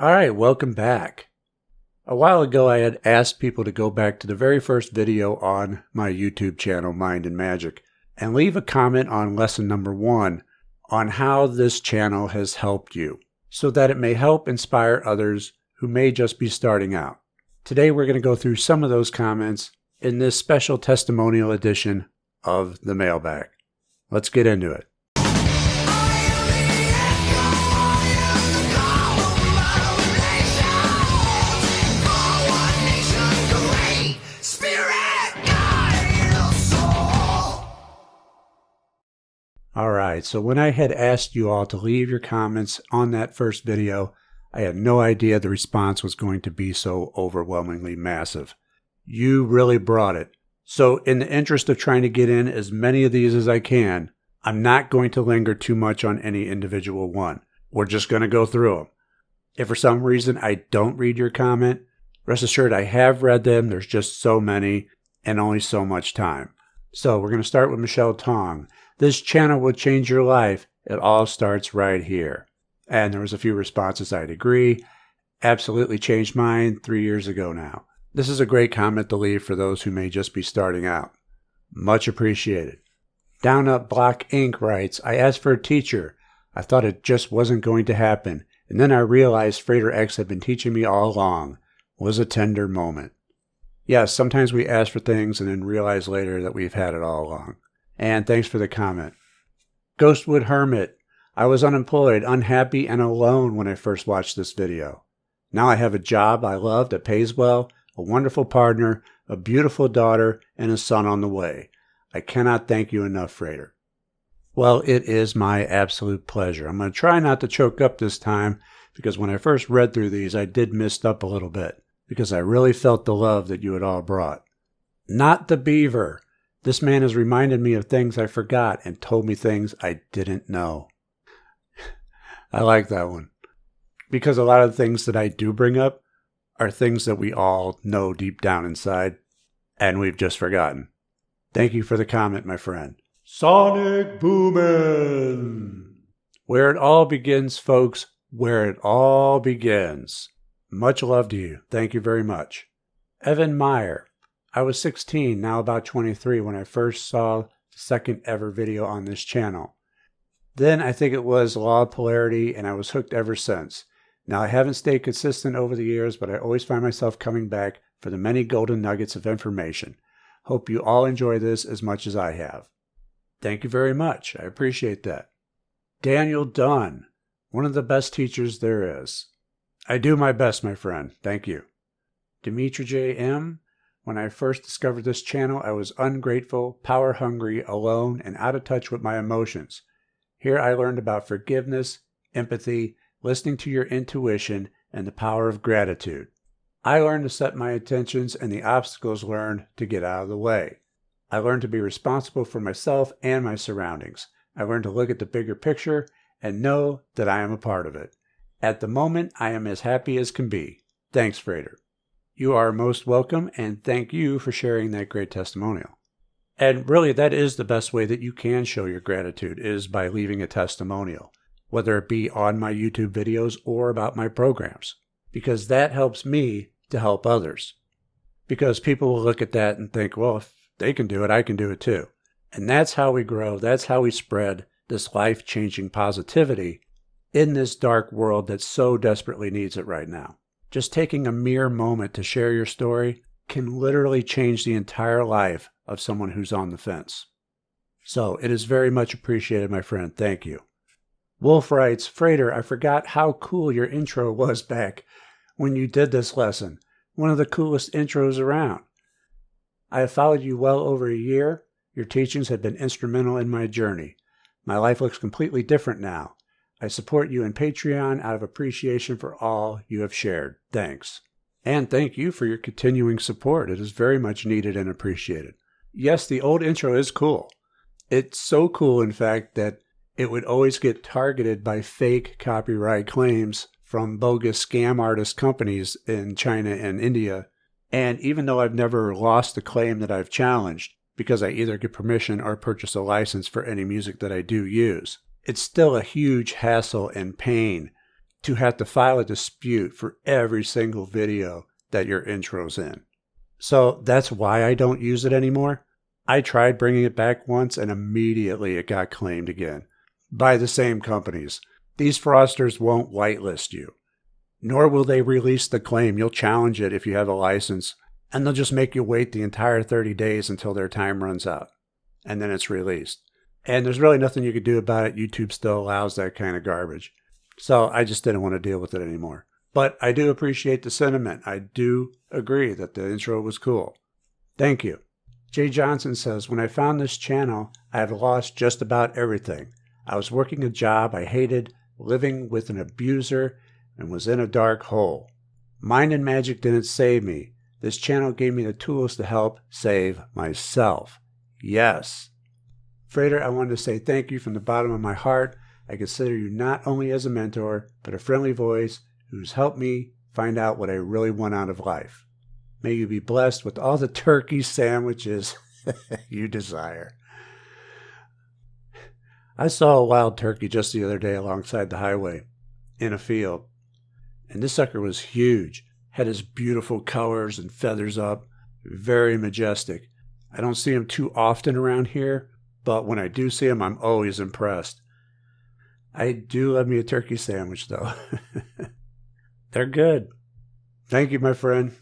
All right, welcome back. A while ago, I had asked people to go back to the very first video on my YouTube channel, Mind and Magic, and leave a comment on lesson number 1 on how this channel has helped you, so that it may help inspire others who may just be starting out. Today, we're going to go through some of those comments in this special testimonial edition of the mailbag. Let's get into it. Alright, so when I had asked you all to leave your comments on that first video, I had no idea the response was going to be so overwhelmingly massive. You really brought it. So in the interest of trying to get in as many of these as I can, I'm not going to linger too much on any individual one. We're just going to go through them. If for some reason I don't read your comment, rest assured I have read them. There's just so many and only so much time. So we're going to start with Michelle Tong. This channel will change your life. It all starts right here. And there was a few responses. I'd agree. Absolutely changed mine 3 years ago now. This is a great comment to leave for those who may just be starting out. Much appreciated. Down Up Block Inc. writes, I asked for a teacher. I thought it just wasn't going to happen. And then I realized Frater X had been teaching me all along. Was a tender moment. Yes, sometimes we ask for things and then realize later that we've had it all along. And thanks for the comment. Ghostwood Hermit. I was unemployed, unhappy, and alone when I first watched this video. Now I have a job I love that pays well, a wonderful partner, a beautiful daughter, and a son on the way. I cannot thank you enough, Frater. Well, it is my absolute pleasure. I'm going to try not to choke up this time because when I first read through these, I did mist up a little bit because I really felt the love that you had all brought. Not the Beaver. This man has reminded me of things I forgot and told me things I didn't know. I like that one. Because a lot of the things that I do bring up are things that we all know deep down inside, and we've just forgotten. Thank you for the comment, my friend. Sonic Boomin'! Where it all begins, folks. Where it all begins. Much love to you. Thank you very much. Evan Meyer. I was 16, now about 23, when I first saw the second ever video on this channel. Then I think it was Law of Polarity, and I was hooked ever since. Now I haven't stayed consistent over the years, but I always find myself coming back for the many golden nuggets of information. Hope you all enjoy this as much as I have. Thank you very much. I appreciate that. Daniel Dunn, one of the best teachers there is. I do my best, my friend. Thank you. Dimitri J. M. When I first discovered this channel, I was ungrateful, power-hungry, alone, and out of touch with my emotions. Here I learned about forgiveness, empathy, listening to your intuition, and the power of gratitude. I learned to set my intentions and the obstacles learned to get out of the way. I learned to be responsible for myself and my surroundings. I learned to look at the bigger picture and know that I am a part of it. At the moment, I am as happy as can be. Thanks, Frater. You are most welcome, and thank you for sharing that great testimonial. And really, that is the best way that you can show your gratitude, is by leaving a testimonial, whether it be on my YouTube videos or about my programs, because that helps me to help others. Because people will look at that and think, well, if they can do it, I can do it too. And that's how we grow. That's how we spread this life-changing positivity in this dark world that so desperately needs it right now. Just taking a mere moment to share your story can literally change the entire life of someone who's on the fence. So it is very much appreciated, my friend. Thank you. Wolf writes, Frater, I forgot how cool your intro was back when you did this lesson. One of the coolest intros around. I have followed you well over a year. Your teachings have been instrumental in my journey. My life looks completely different now. I support you in Patreon out of appreciation for all you have shared. Thanks. And thank you for your continuing support. It is very much needed and appreciated. Yes, the old intro is cool. It's so cool, in fact, that it would always get targeted by fake copyright claims from bogus scam artist companies in China and India. And even though I've never lost the claim that I've challenged, because I either get permission or purchase a license for any music that I do use, it's still a huge hassle and pain to have to file a dispute for every single video that your intro's in. So that's why I don't use it anymore. I tried bringing it back once and immediately it got claimed again by the same companies. These fraudsters won't whitelist you, nor will they release the claim. You'll challenge it if you have a license, and they'll just make you wait the entire 30 days until their time runs out, and then it's released. And there's really nothing you can do about it. YouTube still allows that kind of garbage. So I just didn't want to deal with it anymore. But I do appreciate the sentiment. I do agree that the intro was cool. Thank you. Jay Johnson says, when I found this channel, I had lost just about everything. I was working a job I hated, living with an abuser, and was in a dark hole. Mind and Magic didn't save me. This channel gave me the tools to help save myself. Yes. Frater, I wanted to say thank you from the bottom of my heart. I consider you not only as a mentor, but a friendly voice who's helped me find out what I really want out of life. May you be blessed with all the turkey sandwiches you desire. I saw a wild turkey just the other day alongside the highway in a field. And this sucker was huge. Had his beautiful colors and feathers up. Very majestic. I don't see him too often around here, but when I do see him, I'm always impressed. I do love me a turkey sandwich, though. They're good. Thank you, my friend.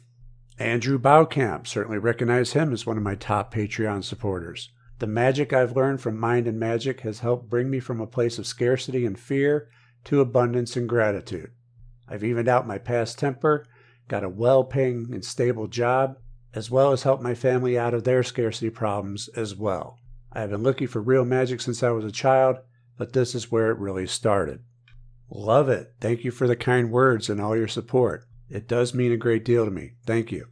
Andrew Baucamp. Certainly recognize him as one of my top Patreon supporters. The magic I've learned from Mind and Magic has helped bring me from a place of scarcity and fear to abundance and gratitude. I've evened out my past temper, got a well-paying and stable job, as well as helped my family out of their scarcity problems as well. I have been looking for real magic since I was a child, but this is where it really started. Love it. Thank you for the kind words and all your support. It does mean a great deal to me. Thank you.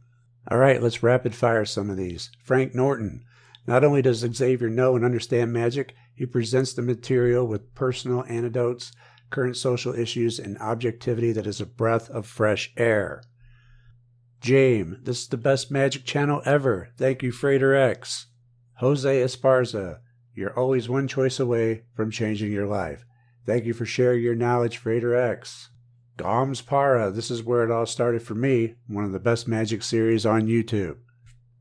All right, let's rapid fire some of these. Frank Norton. Not only does Xavier know and understand magic, he presents the material with personal anecdotes, current social issues, and objectivity that is a breath of fresh air. James, this is the best magic channel ever. Thank you, Frater X. Jose Esparza, you're always one choice away from changing your life. Thank you for sharing your knowledge, Frater X. Goms Para, this is where it all started for me, one of the best magic series on YouTube.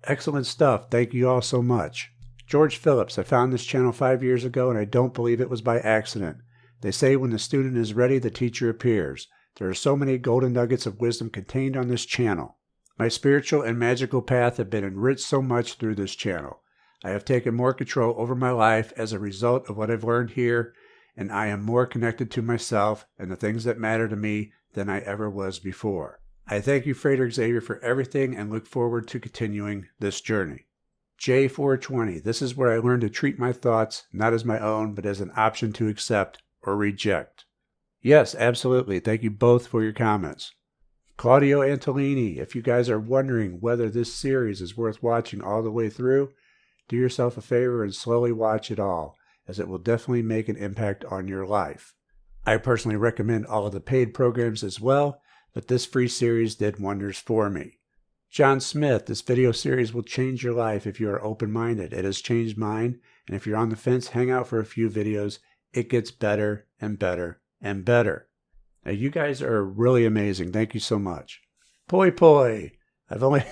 Excellent stuff. Thank you all so much. George Phillips, I found this channel 5 years ago and I don't believe it was by accident. They say when the student is ready, the teacher appears. There are so many golden nuggets of wisdom contained on this channel. My spiritual and magical path have been enriched so much through this channel. I have taken more control over my life as a result of what I've learned here, and I am more connected to myself and the things that matter to me than I ever was before. I thank you, Frater Xavier, for everything and look forward to continuing this journey. J420, this is where I learned to treat my thoughts not as my own, but as an option to accept or reject. Yes, absolutely. Thank you both for your comments. Claudio Antolini, if you guys are wondering whether this series is worth watching all the way through, do yourself a favor and slowly watch it all, as it will definitely make an impact on your life. I personally recommend all of the paid programs as well, but this free series did wonders for me. John Smith, this video series will change your life if you are open-minded. It has changed mine, and if you're on the fence, hang out for a few videos. It gets better and better and better. Now, you guys are really amazing. Thank you so much. Poi Poi, I've only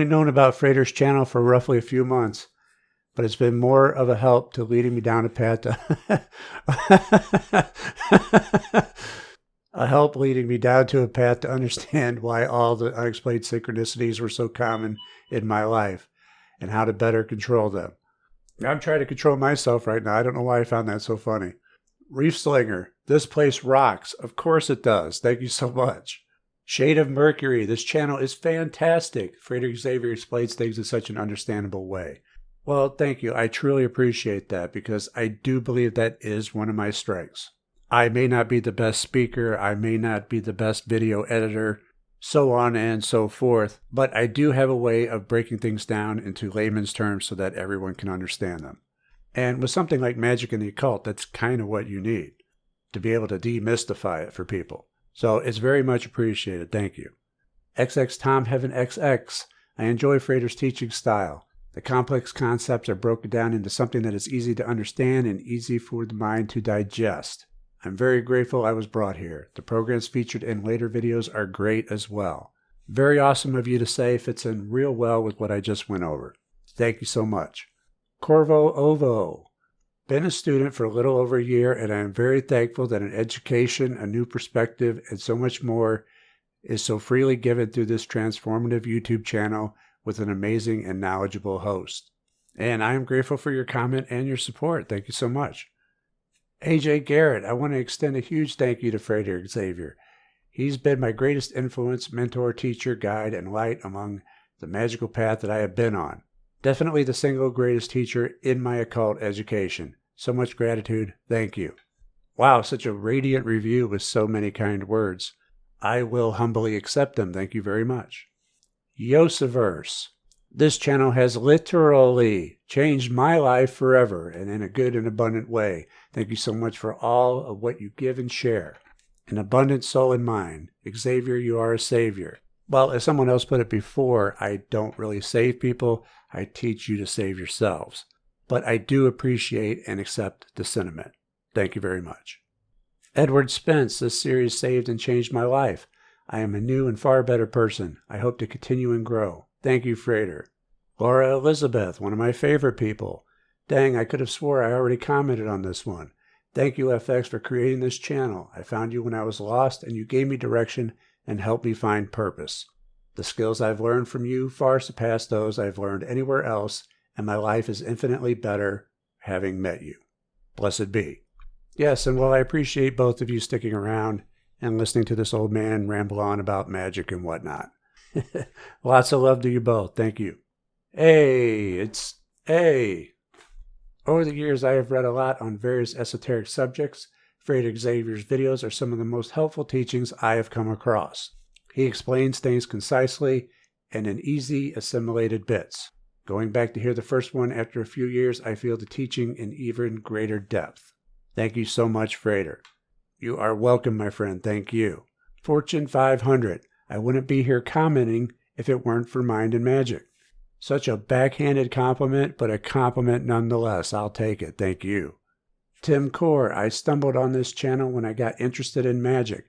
known about Frater's channel for roughly a few months, but it's been more of a help to leading me down a path to a path to understand why all the unexplained synchronicities were so common in my life and how to better control them. I'm trying to control myself right now. I don't know why I found that so funny. Reef Slinger, this place rocks. Of course it does. Thank you so much. Shade of Mercury, this channel is fantastic. Frater Xavier explains things in such an understandable way. Well, thank you. I truly appreciate that because I do believe that is one of my strengths. I may not be the best speaker, I may not be the best video editor, so on and so forth, but I do have a way of breaking things down into layman's terms so that everyone can understand them. And with something like magic and the occult, that's kind of what you need, to be able to demystify it for people. So it's very much appreciated. Thank you. XX Tom Heaven XX, I enjoy Frater's teaching style. The complex concepts are broken down into something that is easy to understand and easy for the mind to digest. I'm very grateful I was brought here. The programs featured in later videos are great as well. Very awesome of you to say, fits in real well with what I just went over. Thank you so much. Corvo Ovo. Been a student for a little over a year, and I am very thankful that an education, a new perspective, and so much more is so freely given through this transformative YouTube channel with an amazing and knowledgeable host. And I am grateful for your comment and your support. Thank you so much. AJ Garrett, I want to extend a huge thank you to Frederick Xavier. He's been my greatest influence, mentor, teacher, guide, and light among the magical path that I have been on. Definitely the single greatest teacher in my occult education. So much gratitude. Thank you. Wow, such a radiant review with so many kind words. I will humbly accept them. Thank you very much. Yosiverse. This channel has literally changed my life forever and in a good and abundant way. Thank you so much for all of what you give and share. An abundant soul and mind. Xavier, you are a savior. Well, as someone else put it before, I don't really save people. I teach you to save yourselves. But I do appreciate and accept the sentiment. Thank you very much. Edward Spence, this series saved and changed my life. I am a new and far better person. I hope to continue and grow. Thank you, Frater. Laura Elizabeth, one of my favorite people. Dang, I could have swore I already commented on this one. Thank you, FX, for creating this channel. I found you when I was lost, and you gave me direction and helped me find purpose. The skills I've learned from you far surpass those I've learned anywhere else, and my life is infinitely better having met you. Blessed be. Yes, and while I appreciate both of you sticking around and listening to this old man ramble on about magic and whatnot. Lots of love to you both. Thank you. Hey. Over the years, I have read a lot on various esoteric subjects. Frederick Xavier's videos are some of the most helpful teachings I have come across. He explains things concisely and in easy, assimilated bits. Going back to hear the first one after a few years, I feel the teaching in even greater depth. Thank you so much, Frater. You are welcome, my friend. Thank you. Fortune 500. I wouldn't be here commenting if it weren't for Mind and Magic. Such a backhanded compliment, but a compliment nonetheless. I'll take it. Thank you. Tim Core. I stumbled on this channel when I got interested in magic.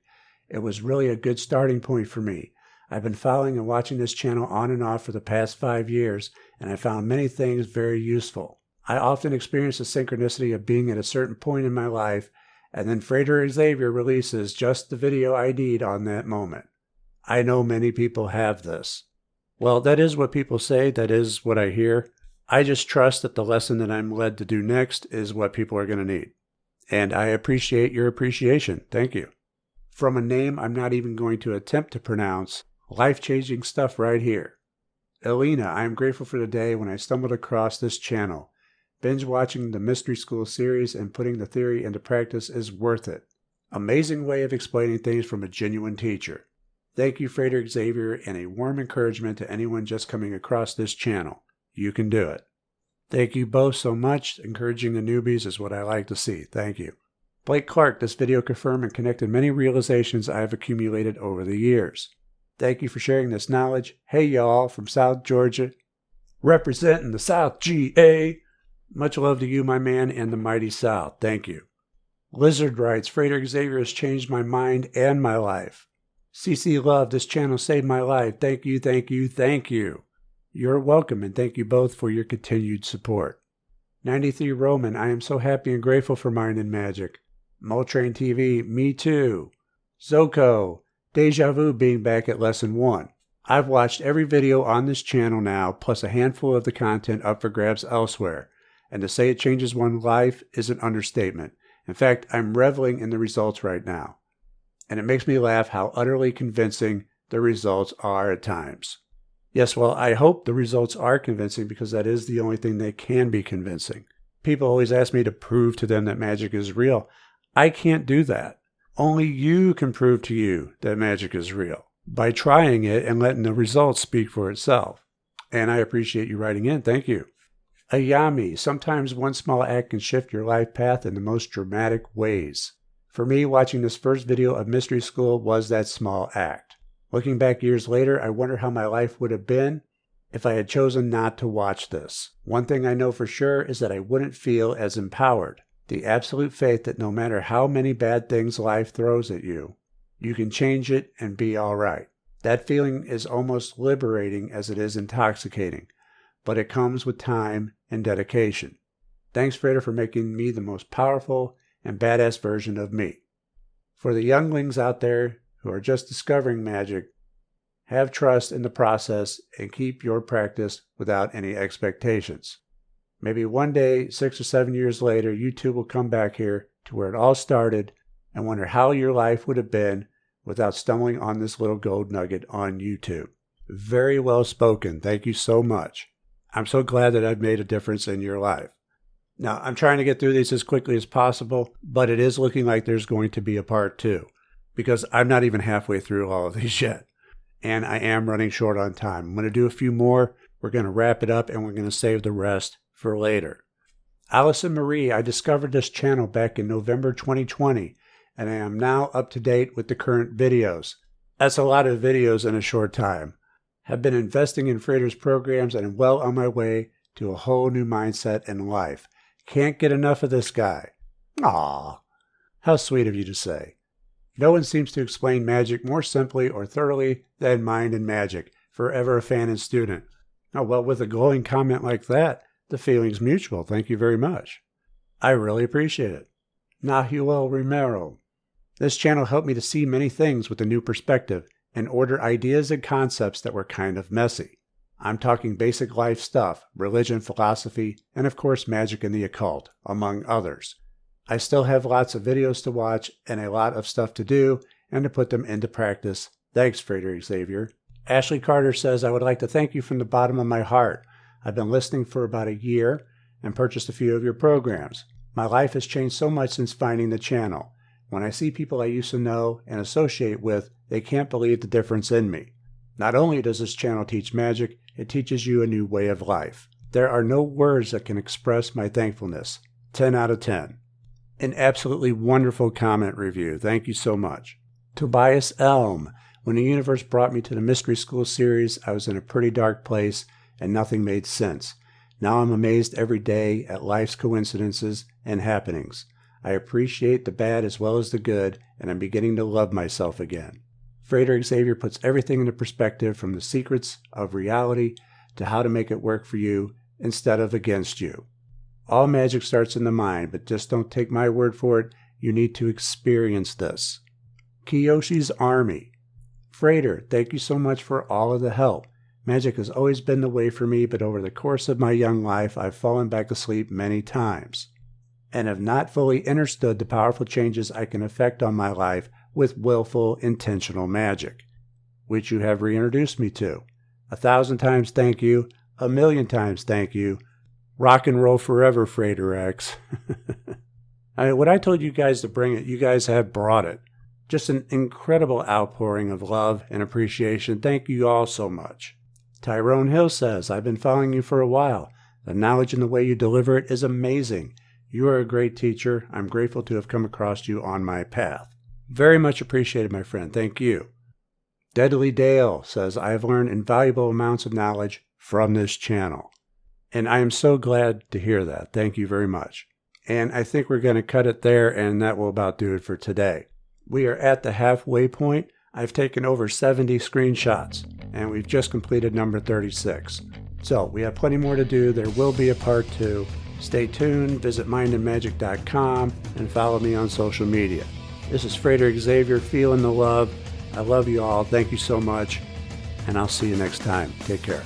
It was really a good starting point for me. I've been following and watching this channel on and off for the past 5 years, and I found many things very useful. I often experience the synchronicity of being at a certain point in my life, and then Frederick Xavier releases just the video I need on that moment. I know many people have this. Well, that is what people say. That is what I hear. I just trust that the lesson that I'm led to do next is what people are going to need. And I appreciate your appreciation. Thank you. From a name I'm not even going to attempt to pronounce, life-changing stuff right here. Elena, I am grateful for the day when I stumbled across this channel. Binge watching the Mystery School series and putting the theory into practice is worth it. Amazing way of explaining things from a genuine teacher. Thank you, Frederick Xavier, and a warm encouragement to anyone just coming across this channel. You can do it. Thank you both so much. Encouraging the newbies is what I like to see. Thank you. Blake Clark, this video confirmed and connected many realizations I have accumulated over the years. Thank you for sharing this knowledge. Hey, y'all, from South Georgia. Representing the South GA. Much love to you, my man, and the mighty South. Thank you. Lizard writes, Frederick Xavier has changed my mind and my life. CC Love, this channel saved my life. Thank you, thank you, thank you. You're welcome, and thank you both for your continued support. 93 Roman, I am so happy and grateful for Mind and Magic. Moltrain TV, me too. Zoko, Deja Vu being back at Lesson 1. I've watched every video on this channel now, plus a handful of the content up for grabs elsewhere. And to say it changes one's life is an understatement. In fact, I'm reveling in the results right now. And it makes me laugh how utterly convincing the results are at times. Yes, well, I hope the results are convincing because that is the only thing that can be convincing. People always ask me to prove to them that magic is real. I can't do that. Only you can prove to you that magic is real by trying it and letting the results speak for itself. And I appreciate you writing in. Thank you. Ayami, sometimes one small act can shift your life path in the most dramatic ways. For me, watching this first video of Mystery School was that small act. Looking back years later, I wonder how my life would have been if I had chosen not to watch this. One thing I know for sure is that I wouldn't feel as empowered. The absolute faith that no matter how many bad things life throws at you, you can change it and be all right. That feeling is almost liberating as it is intoxicating, but it comes with time and dedication. Thanks, Frater, for making me the most powerful and badass version of me. For the younglings out there who are just discovering magic, have trust in the process and keep your practice without any expectations. Maybe one day, 6 or 7 years later, you too will come back here to where it all started and wonder how your life would have been without stumbling on this little gold nugget on YouTube. Very well spoken. Thank you so much. I'm so glad that I've made a difference in your life. Now, I'm trying to get through these as quickly as possible, but it is looking like there's going to be a part 2, because I'm not even halfway through all of these yet, and I am running short on time. I'm going to do a few more. We're going to wrap it up, and we're going to save the rest for later. Allison Marie, I discovered this channel back in November 2020, and I am now up to date with the current videos. That's a lot of videos in a short time. Have been investing in Frater's programs and am well on my way to a whole new mindset in life. Can't get enough of this guy. Aww. How sweet of you to say. No one seems to explain magic more simply or thoroughly than Mind and Magic. Forever a fan and student. Oh, well, with a glowing comment like that, the feeling's mutual. Thank you very much. I really appreciate it. Nahuel Romero. This channel helped me to see many things with a new perspective and order ideas and concepts that were kind of messy. I'm talking basic life stuff, religion, philosophy, and of course magic and the occult, among others. I still have lots of videos to watch and a lot of stuff to do and to put them into practice. Thanks, Frater Xavier. Ashley Carter says, I would like to thank you from the bottom of my heart. I've been listening for about a year and purchased a few of your programs. My life has changed so much since finding the channel. When I see people I used to know and associate with, they can't believe the difference in me. Not only does this channel teach magic, it teaches you a new way of life. There are no words that can express my thankfulness. 10 out of 10. An absolutely wonderful comment review. Thank you so much. Tobias Elm. When the universe brought me to the Mystery School series, I was in a pretty dark place and nothing made sense. Now I'm amazed every day at life's coincidences and happenings. I appreciate the bad as well as the good, and I'm beginning to love myself again. Frater Xavier puts everything into perspective, from the secrets of reality to how to make it work for you instead of against you. All magic starts in the mind, but just don't take my word for it. You need to experience this. Kiyoshi's Army. Frater, thank you so much for all of the help. Magic has always been the way for me, but over the course of my young life, I've fallen back asleep many times and have not fully understood the powerful changes I can effect on my life with willful, intentional magic, which you have reintroduced me to. 1,000 times thank you. 1,000,000 times thank you. Rock and roll forever, Frater X. I mean, when I told you guys to bring it, you guys have brought it. Just an incredible outpouring of love and appreciation. Thank you all so much. Tyrone Hill says, I've been following you for a while. The knowledge and the way you deliver it is amazing. You are a great teacher. I'm grateful to have come across you on my path. Very much appreciated, my friend. Thank you. Deadly Dale says, I have learned invaluable amounts of knowledge from this channel. And I am so glad to hear that. Thank you very much. And I think we're going to cut it there, and that will about do it for today. We are at the halfway point. I've taken over 70 screenshots, and we've just completed number 36. So we have plenty more to do. There will be a part 2. Stay tuned, visit mindandmagic.com, and follow me on social media. This is Frater Xavier, feeling the love. I love you all. Thank you so much, and I'll see you next time. Take care.